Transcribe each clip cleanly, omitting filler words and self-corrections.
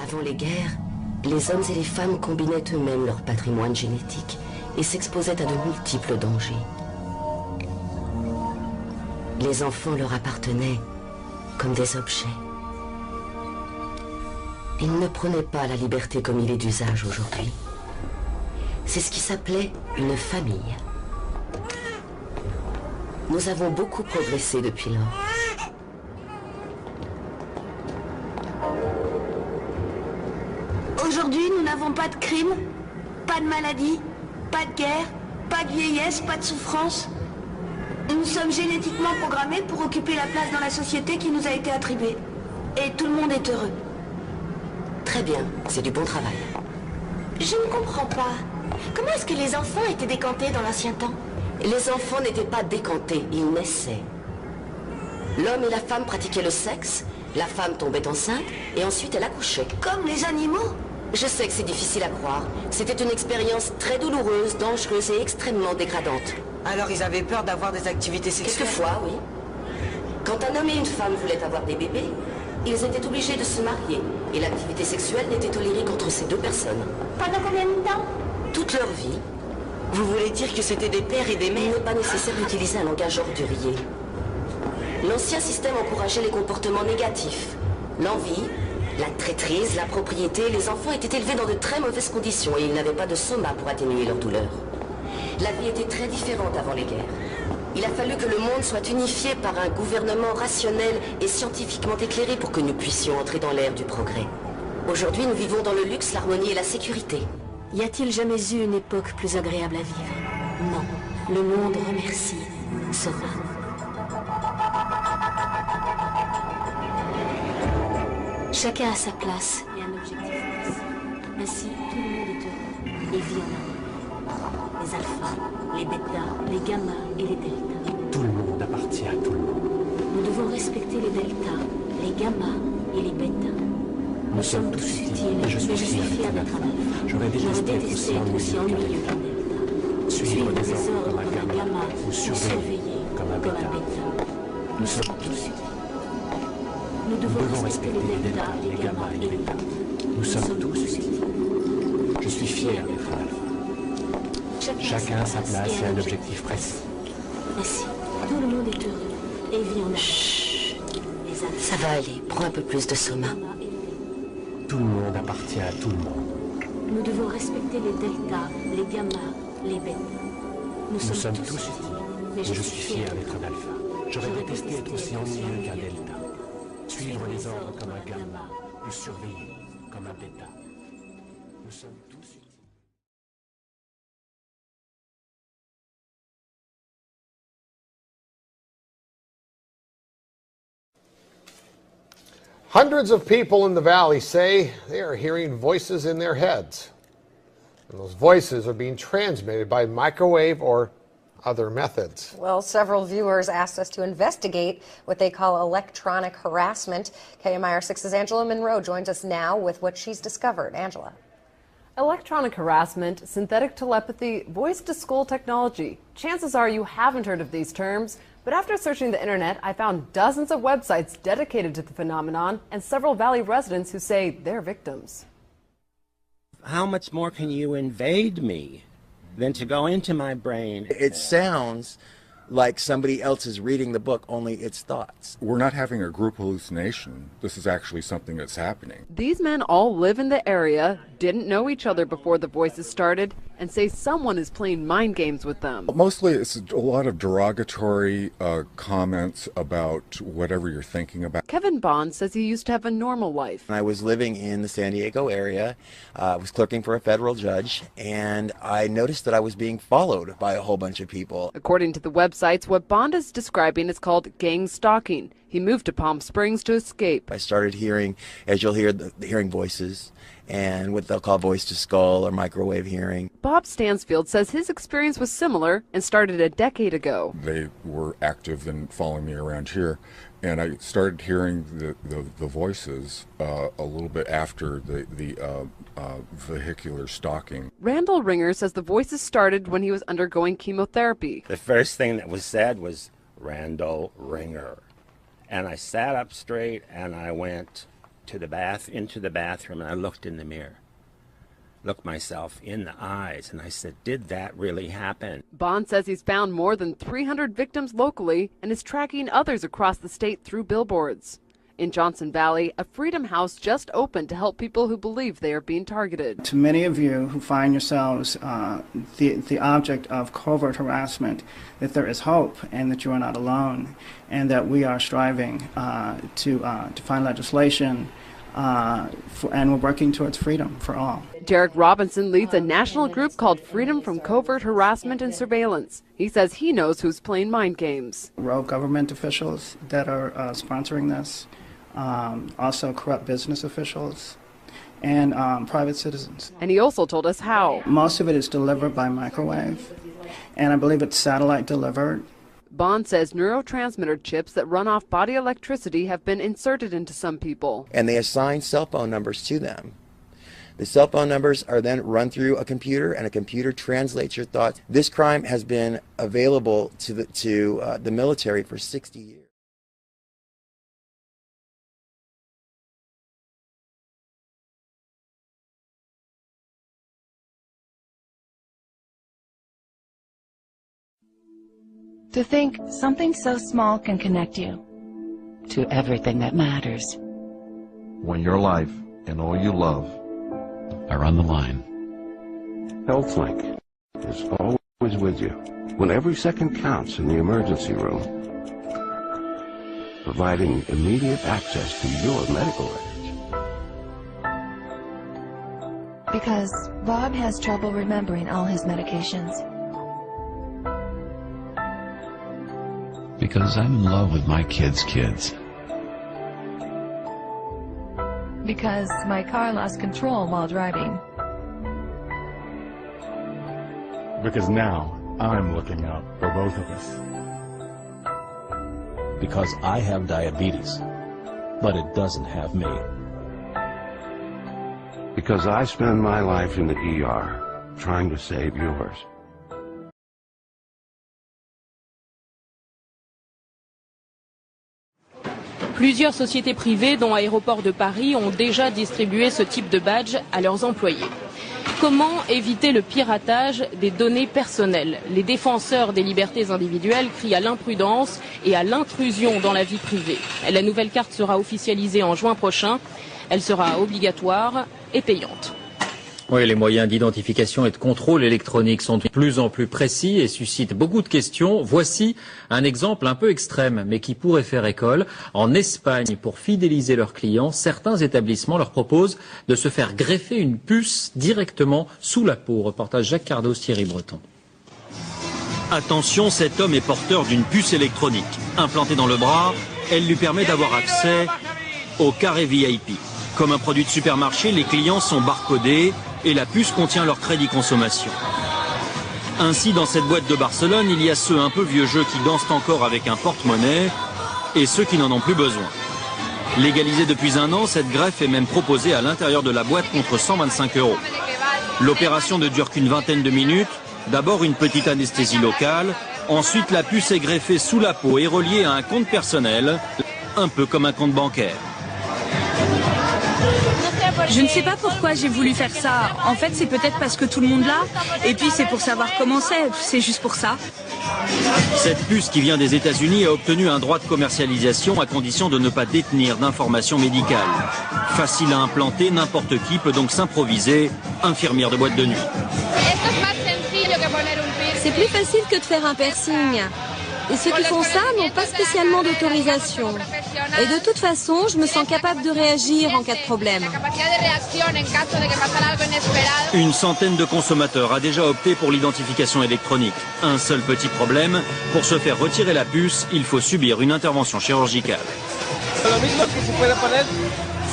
Avant les guerres, les hommes et les femmes combinaient eux-mêmes leur patrimoine génétique et s'exposaient à de multiples dangers. Les enfants leur appartenaient comme des objets. Ils ne prenaient pas la liberté comme il est d'usage aujourd'hui. C'est ce qui s'appelait une famille. Nous avons beaucoup progressé depuis lors. Aujourd'hui, nous n'avons pas de crime, pas de maladie, pas de guerre, pas de vieillesse, pas de souffrance. Nous sommes génétiquement programmés pour occuper la place dans la société qui nous a été attribuée. Et tout le monde est heureux. Très bien, c'est du bon travail. Je ne comprends pas. Comment est-ce que les enfants étaient décantés dans l'ancien temps? Les enfants n'étaient pas décantés, ils naissaient. L'homme et la femme pratiquaient le sexe, la femme tombait enceinte et ensuite elle accouchait. Comme les animaux? Je sais que c'est difficile à croire. C'était une expérience très douloureuse, dangereuse et extrêmement dégradante. Alors ils avaient peur d'avoir des activités sexuelles? Quelquefois, oui. Quand un homme et une femme voulaient avoir des bébés, ils étaient obligés de se marier. Et l'activité sexuelle n'était tolérée qu'entre ces deux personnes. Pendant combien de temps? Toute leur vie. Vous voulez dire que c'était des pères et des Il mères? n'est pas nécessaire d'utiliser un langage ordurier. L'ancien système encourageait les comportements négatifs. L'envie, la traîtrise, la propriété. Les enfants étaient élevés dans de très mauvaises conditions et ils n'avaient pas de soma pour atténuer leur douleur. La vie était très différente avant les guerres. Il a fallu que le monde soit unifié par un gouvernement rationnel et scientifiquement éclairé pour que nous puissions entrer dans l'ère du progrès. Aujourd'hui, nous vivons dans le luxe, l'harmonie et la sécurité. Y a-t-il jamais eu une époque plus agréable à vivre? Non. Le monde remercie Soma. Chacun a sa place et un objectif précis. Ainsi, tout le monde est heureux et vit en harmonie. Les alphas, les bêtas, les gammas et les deltas. Tout le monde appartient à tout le monde. Nous devons respecter les deltas, les gammas et les bêtas. Nous sommes tous utiles et je suis fier d'être un alpha. J'aurais détesté être aussi ennuyeux qu'un delta. Suivre des ordres comme un gamma ou surveiller comme un bêta. Nous sommes tous utiles. Nous devons respecter les deltas, les gammas et les bêtas. Nous sommes tous utiles. Je suis fier d'être un alpha. Chacun a sa place et un objectif précis. Ainsi, tout le monde est heureux et vit en harmonie. Les alphas, Ça va aller, prends un peu plus de soma. Tout le monde appartient à tout le monde. Nous devons respecter les deltas, les gammas, les bêtas. Nous sommes tous utiles. mais Et je suis fier d'être un alpha. J'aurais détesté être aussi ennuyeux qu'un delta. Suivre les ordres comme un gamma ou surveiller comme un bêta. Nous sommes tous utiles. Hundreds of people in the valley say they are hearing voices in their heads. And those voices are being transmitted by microwave or other methods. Well, several viewers asked us to investigate what they call electronic harassment. KMIR 6's Angela Monroe joins us now with what she's discovered. Angela. Electronic harassment, synthetic telepathy, voice-to-skull technology. Chances are you haven't heard of these terms, but after searching the internet, I found dozens of websites dedicated to the phenomenon and several Valley residents who say they're victims. How much more can you invade me than to go into my brain? It sounds like somebody else is reading the book, only it's thoughts. We're not having a group hallucination. This is actually something that's happening. These men all live in the area, didn't know each other before the voices started, and say someone is playing mind games with them. Mostly it's a lot of derogatory comments about whatever you're thinking about. Kevin Bond says he used to have a normal life. I was living in the San Diego area, I was clerking for a federal judge, and I noticed that I was being followed by a whole bunch of people. According to the websites, what Bond is describing is called gang stalking. He moved to Palm Springs to escape. I started hearing, as you'll hear, hearing voices and what they'll call voice to skull or microwave hearing. Bob Stansfield says his experience was similar and started a decade ago. They were active in following me around here, and I started hearing the voices a little bit after the vehicular stalking. Randall Ringer says the voices started when he was undergoing chemotherapy. The first thing that was said was Randall Ringer. And I sat up straight and I went, into the bathroom, and I looked in the mirror. Looked myself in the eyes, and I said, did that really happen? Bond says he's found more than 300 victims locally and is tracking others across the state through billboards. In Johnson Valley, a Freedom House just opened to help people who believe they are being targeted. To many of you who find yourselves the object of covert harassment, that there is hope and that you are not alone, and that we are striving to find legislation and we're working towards freedom for all. Derek Robinson leads a national group called Freedom from Covert Harassment and Surveillance. He says he knows who's playing mind games. Rogue government officials that are sponsoring this, also corrupt business officials, and private citizens. And he also told us how. Most of it is delivered by microwave, and I believe it's satellite delivered. Bond says neurotransmitter chips that run off body electricity have been inserted into some people. And they assign cell phone numbers to them. The cell phone numbers are then run through a computer, and a computer translates your thoughts. This crime has been available to the military for 60 years. To think something so small can connect you to everything that matters. When your life and all you love are on the line. HealthLink is always with you when every second counts in the emergency room, providing immediate access to your medical records. Because Bob has trouble remembering all his medications. Because I'm in love with my kids' kids. Because my car lost control while driving. Because now I'm looking out for both of us. Because I have diabetes, but it doesn't have me. Because I spend my life in the ER trying to save yours. Plusieurs sociétés privées, dont Aéroports de Paris, ont déjà distribué ce type de badge à leurs employés. Comment éviter le piratage des données personnelles? Les défenseurs des libertés individuelles crient à l'imprudence et à l'intrusion dans la vie privée. La nouvelle carte sera officialisée en juin prochain. Elle sera obligatoire et payante. Oui, les moyens d'identification et de contrôle électronique sont de plus en plus précis et suscitent beaucoup de questions. Voici un exemple un peu extrême, mais qui pourrait faire école. En Espagne, pour fidéliser leurs clients, certains établissements leur proposent de se faire greffer une puce directement sous la peau. Reportage Jacques Cardos, Thierry Breton. Attention, cet homme est porteur d'une puce électronique. Implantée dans le bras, elle lui permet d'avoir accès au carré VIP. Comme un produit de supermarché, les clients sont barcodés et la puce contient leur crédit consommation. Ainsi, dans cette boîte de Barcelone, il y a ceux un peu vieux jeux qui dansent encore avec un porte-monnaie et ceux qui n'en ont plus besoin. Légalisée depuis un an, cette greffe est même proposée à l'intérieur de la boîte contre 125 €. L'opération ne dure qu'une vingtaine de minutes. D'abord une petite anesthésie locale, ensuite la puce est greffée sous la peau et reliée à un compte personnel, un peu comme un compte bancaire. Je ne sais pas pourquoi j'ai voulu faire ça. En fait, c'est peut-être parce que tout le monde l'a. Et puis, c'est pour savoir comment c'est. C'est juste pour ça. Cette puce qui vient des États-Unis a obtenu un droit de commercialisation à condition de ne pas détenir d'informations médicales. Facile à implanter, n'importe qui peut donc s'improviser infirmière de boîte de nuit. C'est plus facile que de faire un piercing. Et ceux qui font ça n'ont pas spécialement d'autorisation. Et de toute façon, je me sens capable de réagir en cas de problème. Une centaine de consommateurs a déjà opté pour l'identification électronique. Un seul petit problème, pour se faire retirer la puce, il faut subir une intervention chirurgicale.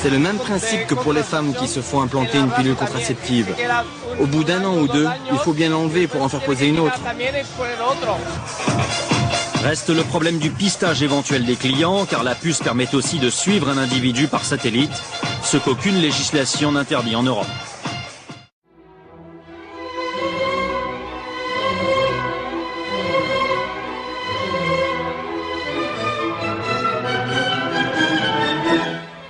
C'est le même principe que pour les femmes qui se font implanter une pilule contraceptive. Au bout d'un an ou deux, il faut bien l'enlever pour en faire poser une autre. Reste le problème du pistage éventuel des clients, car la puce permet aussi de suivre un individu par satellite, ce qu'aucune législation n'interdit en Europe.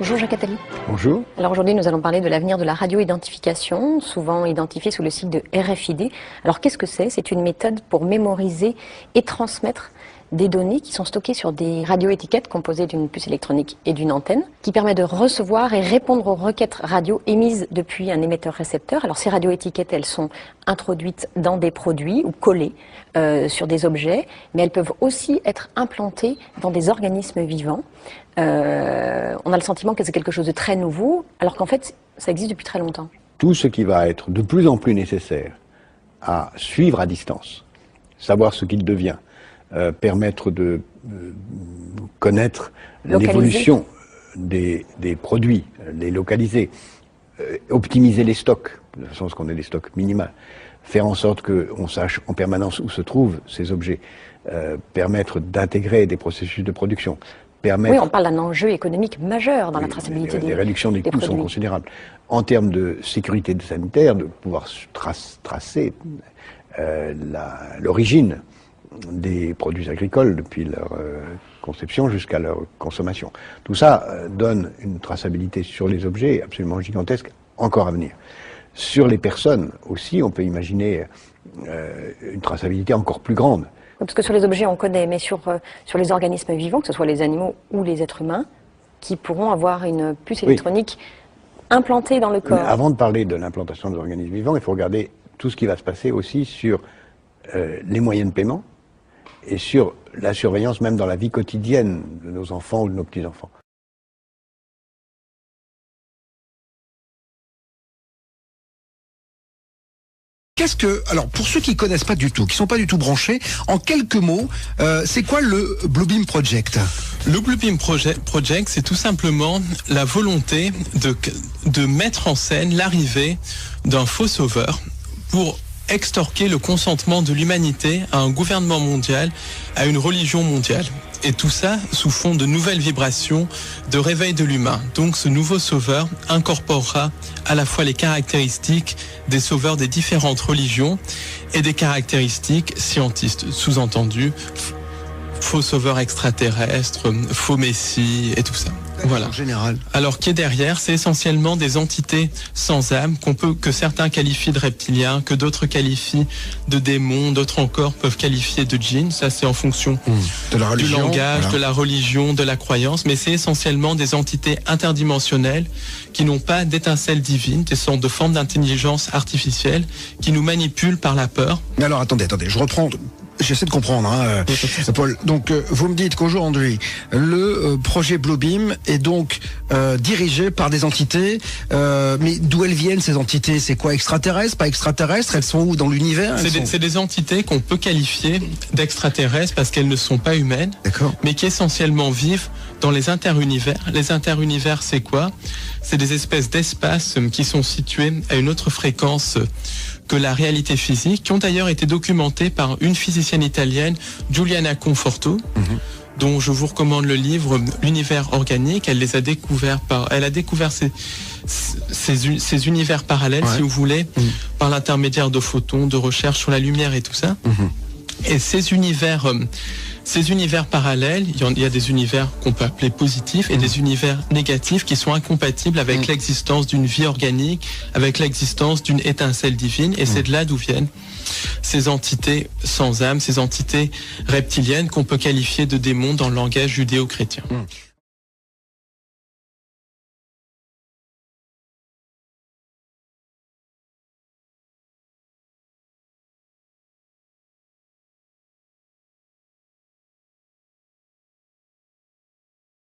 Bonjour Jacques Attali. Bonjour. Alors aujourd'hui nous allons parler de l'avenir de la radioidentification, souvent identifiée sous le sigle de RFID. Alors qu'est-ce que c'est? C'est une méthode pour mémoriser et transmettre des données qui sont stockées sur des radioétiquettes composées d'une puce électronique et d'une antenne, qui permet de recevoir et répondre aux requêtes radio émises depuis un émetteur-récepteur. Alors ces radioétiquettes, elles sont introduites dans des produits ou collées sur des objets, mais elles peuvent aussi être implantées dans des organismes vivants. On a le sentiment que c'est quelque chose de très nouveau, alors qu'en fait, ça existe depuis très longtemps. Tout ce qui va être de plus en plus nécessaire à suivre à distance, savoir ce qu'il devient, permettre de connaître l'évolution des produits, les localiser, optimiser les stocks, de façon à ce qu'on ait des stocks minimaux, faire en sorte qu'on sache en permanence où se trouvent ces objets, permettre d'intégrer des processus de production. Oui, on parle d'un enjeu économique majeur dans la traçabilité des produits. Les réductions des coûts sont considérables. En termes de sécurité sanitaire, de pouvoir tracer l'origine des produits agricoles depuis leur conception jusqu'à leur consommation. Tout ça donne une traçabilité sur les objets absolument gigantesque, encore à venir. Sur les personnes aussi, on peut imaginer une traçabilité encore plus grande. Parce que sur les objets on connaît, mais sur les organismes vivants, que ce soit les animaux ou les êtres humains, qui pourront avoir une puce électronique implantée dans le corps. Mais avant de parler de l'implantation des organismes vivants, il faut regarder tout ce qui va se passer aussi sur les moyens de paiement, et sur la surveillance même dans la vie quotidienne de nos enfants ou de nos petits-enfants. Alors pour ceux qui connaissent pas du tout, qui sont pas du tout branchés, en quelques mots, c'est quoi le Bluebeam Project? Le Bluebeam Project, c'est tout simplement la volonté de mettre en scène l'arrivée d'un faux sauveur pour extorquer le consentement de l'humanité à un gouvernement mondial, à une religion mondiale. Et tout ça sous fond de nouvelles vibrations, de réveil de l'humain. Donc ce nouveau sauveur incorporera à la fois les caractéristiques des sauveurs des différentes religions et des caractéristiques scientistes, sous-entendu faux sauveurs extraterrestres, faux messie et tout ça. Voilà. En général. Alors, qui est derrière, c'est essentiellement des entités sans âme que certains qualifient de reptiliens, que d'autres qualifient de démons, d'autres encore peuvent qualifier de djinns. Ça, c'est en fonction de la religion, du langage, de la religion, de la croyance. Mais c'est essentiellement des entités interdimensionnelles qui n'ont pas d'étincelle divine, des sortes de formes d'intelligence artificielle qui nous manipulent par la peur. Mais alors, attendez, je reprends. J'essaie de comprendre, Paul. Donc, vous me dites qu'aujourd'hui, le projet Bluebeam est donc dirigé par des entités. Mais d'où elles viennent ces entités? C'est quoi, extraterrestres, pas extraterrestres? Elles sont où dans l'univers? C'est des entités qu'on peut qualifier d'extraterrestres parce qu'elles ne sont pas humaines, mais qui essentiellement vivent dans les interunivers. Les interunivers, c'est quoi? C'est des espèces d'espaces qui sont situés à une autre fréquence que la réalité physique, qui ont d'ailleurs été documentées par une physicienne italienne, Giuliana Conforto, dont je vous recommande le livre L'univers organique. Elle les a découverts elle a découvert ces univers parallèles, si vous voulez, par l'intermédiaire de photons, de recherche sur la lumière et tout ça. Et ces univers parallèles, il y a des univers qu'on peut appeler positifs et des univers négatifs qui sont incompatibles avec l'existence d'une vie organique, avec l'existence d'une étincelle divine. Et c'est de là d'où viennent ces entités sans âme, ces entités reptiliennes qu'on peut qualifier de démons dans le langage judéo-chrétien.